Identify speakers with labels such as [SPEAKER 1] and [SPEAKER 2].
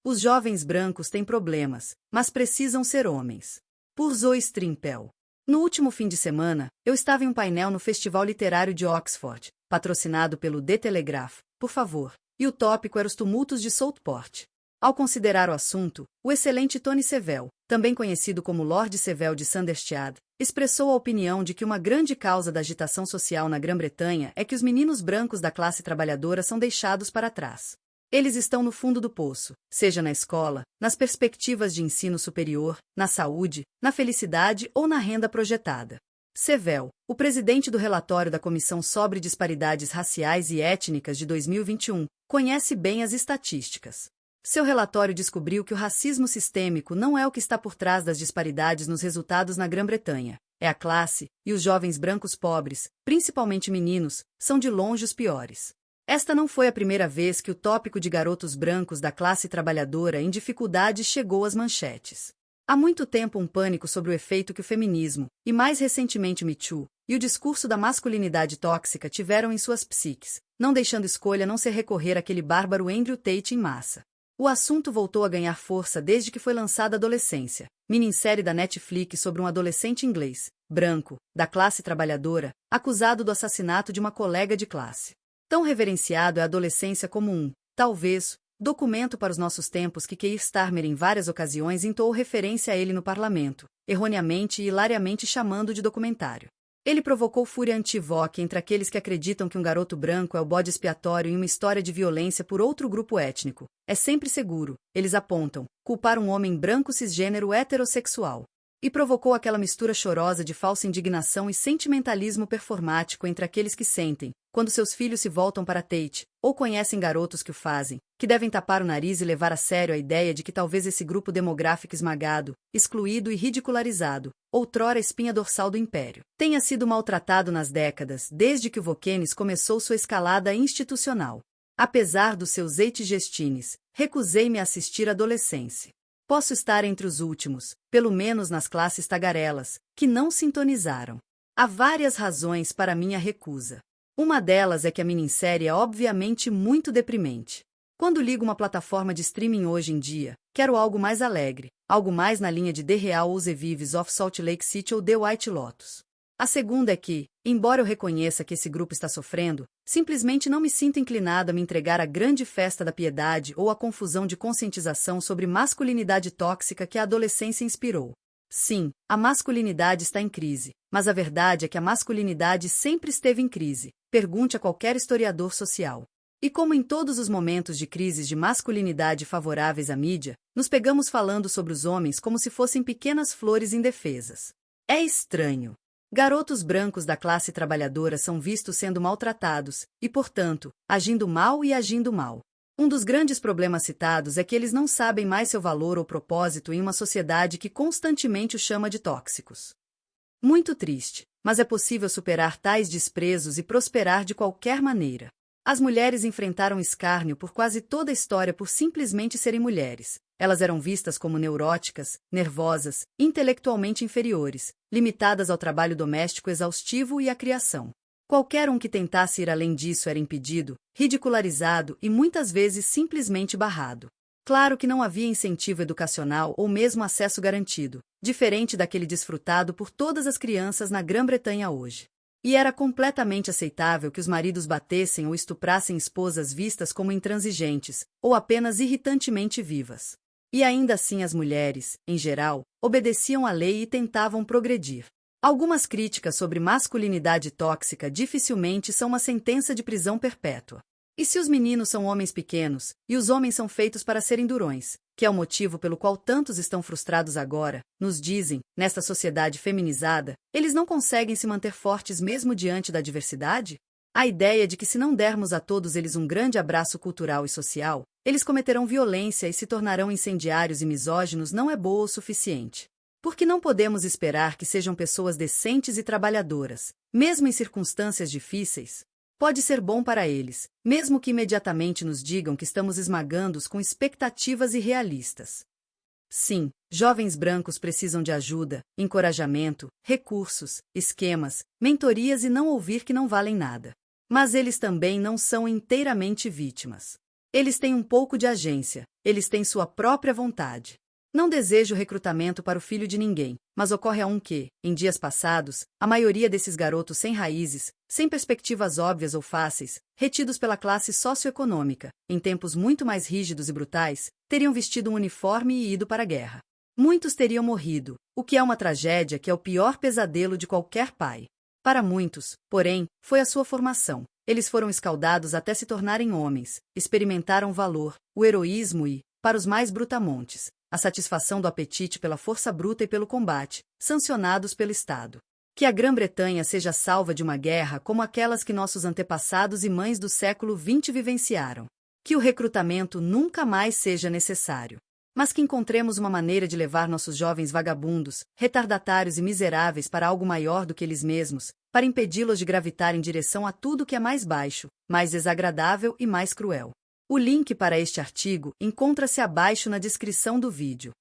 [SPEAKER 1] Os jovens brancos têm problemas, mas precisam ser homens. Por Zoe Strimpel. No último fim de semana, eu estava em um painel no Festival Literário de Oxford, patrocinado pelo The Telegraph, por favor, e o tópico era os tumultos de Southport. Ao considerar o assunto, o excelente Tony Sevell, também conhecido como Lord Sevell de Sanderstead, expressou a opinião de que uma grande causa da agitação social na Grã-Bretanha é que os meninos brancos da classe trabalhadora são deixados para trás. Eles estão no fundo do poço, seja na escola, nas perspectivas de ensino superior, na saúde, na felicidade ou na renda projetada. Sevell, o presidente do relatório da Comissão sobre Disparidades Raciais e Étnicas de 2021, conhece bem as estatísticas. Seu relatório descobriu que o racismo sistêmico não é o que está por trás das disparidades nos resultados na Grã-Bretanha. É a classe, e os jovens brancos pobres, principalmente meninos, são de longe os piores. Esta não foi a primeira vez que o tópico de garotos brancos da classe trabalhadora em dificuldade chegou às manchetes. Há muito tempo um pânico sobre o efeito que o feminismo, e mais recentemente o Me Too, e o discurso da masculinidade tóxica tiveram em suas psiques, não deixando escolha a não ser recorrer àquele bárbaro Andrew Tate em massa. O assunto voltou a ganhar força desde que foi lançada Adolescência, minissérie da Netflix sobre um adolescente inglês, branco, da classe trabalhadora, acusado do assassinato de uma colega de classe. Tão reverenciado é a adolescência como talvez, documento para os nossos tempos que Keir Starmer em várias ocasiões entoou referência a ele no parlamento, erroneamente e hilariamente chamando de documentário. Ele provocou fúria anti-woke entre aqueles que acreditam que um garoto branco é o bode expiatório em uma história de violência por outro grupo étnico. É sempre seguro, eles apontam, culpar um homem branco cisgênero heterossexual. E provocou aquela mistura chorosa de falsa indignação e sentimentalismo performático entre aqueles que sentem, quando seus filhos se voltam para Tate, ou conhecem garotos que o fazem, que devem tapar o nariz e levar a sério a ideia de que talvez esse grupo demográfico esmagado, excluído e ridicularizado, outrora espinha dorsal do império, tenha sido maltratado nas décadas, desde que o Wokenes começou sua escalada institucional. Apesar dos seus zeitgestines, recusei-me a assistir à adolescência. Posso estar entre os últimos, pelo menos nas classes tagarelas, que não sintonizaram. Há várias razões para minha recusa. Uma delas é que a minissérie é obviamente muito deprimente. Quando ligo uma plataforma de streaming hoje em dia, quero algo mais alegre, algo mais na linha de The Real ou The Vives of Salt Lake City ou The White Lotus. A segunda é que, embora eu reconheça que esse grupo está sofrendo, simplesmente não me sinto inclinado a me entregar à grande festa da piedade ou à confusão de conscientização sobre masculinidade tóxica que a adolescência inspirou. Sim, a masculinidade está em crise, mas a verdade é que a masculinidade sempre esteve em crise, pergunte a qualquer historiador social. E como em todos os momentos de crises de masculinidade favoráveis à mídia, nos pegamos falando sobre os homens como se fossem pequenas flores indefesas. É estranho. Garotos brancos da classe trabalhadora são vistos sendo maltratados, e, portanto, agindo mal e agindo mal. Um dos grandes problemas citados é que eles não sabem mais seu valor ou propósito em uma sociedade que constantemente os chama de tóxicos. Muito triste, mas é possível superar tais desprezos e prosperar de qualquer maneira. As mulheres enfrentaram escárnio por quase toda a história por simplesmente serem mulheres. Elas eram vistas como neuróticas, nervosas, intelectualmente inferiores, limitadas ao trabalho doméstico exaustivo e à criação. Qualquer um que tentasse ir além disso era impedido, ridicularizado e muitas vezes simplesmente barrado. Claro que não havia incentivo educacional ou mesmo acesso garantido, diferente daquele desfrutado por todas as crianças na Grã-Bretanha hoje. E era completamente aceitável que os maridos batessem ou estuprassem esposas vistas como intransigentes, ou apenas irritantemente vivas. E ainda assim as mulheres, em geral, obedeciam à lei e tentavam progredir. Algumas críticas sobre masculinidade tóxica dificilmente são uma sentença de prisão perpétua. E se os meninos são homens pequenos, e os homens são feitos para serem durões, que é o motivo pelo qual tantos estão frustrados agora, nos dizem, nesta sociedade feminizada, eles não conseguem se manter fortes mesmo diante da adversidade? A ideia de que se não dermos a todos eles um grande abraço cultural e social, eles cometerão violência e se tornarão incendiários e misóginos não é boa o suficiente. Porque não podemos esperar que sejam pessoas decentes e trabalhadoras, mesmo em circunstâncias difíceis. Pode ser bom para eles, mesmo que imediatamente nos digam que estamos esmagando-os com expectativas irrealistas. Sim, jovens brancos precisam de ajuda, encorajamento, recursos, esquemas, mentorias e não ouvir que não valem nada. Mas eles também não são inteiramente vítimas. Eles têm um pouco de agência, eles têm sua própria vontade. Não desejo recrutamento para o filho de ninguém, mas ocorre a um que, em dias passados, a maioria desses garotos sem raízes, sem perspectivas óbvias ou fáceis, retidos pela classe socioeconômica, em tempos muito mais rígidos e brutais, teriam vestido um uniforme e ido para a guerra. Muitos teriam morrido, o que é uma tragédia que é o pior pesadelo de qualquer pai. Para muitos, porém, foi a sua formação. Eles foram escaldados até se tornarem homens, experimentaram o valor, o heroísmo e, para os mais brutamontes, a satisfação do apetite pela força bruta e pelo combate, sancionados pelo Estado. Que a Grã-Bretanha seja salva de uma guerra como aquelas que nossos antepassados e mães do século XX vivenciaram. Que o recrutamento nunca mais seja necessário. Mas que encontremos uma maneira de levar nossos jovens vagabundos, retardatários e miseráveis para algo maior do que eles mesmos, para impedi-los de gravitar em direção a tudo que é mais baixo, mais desagradável e mais cruel. O link para este artigo encontra-se abaixo na descrição do vídeo.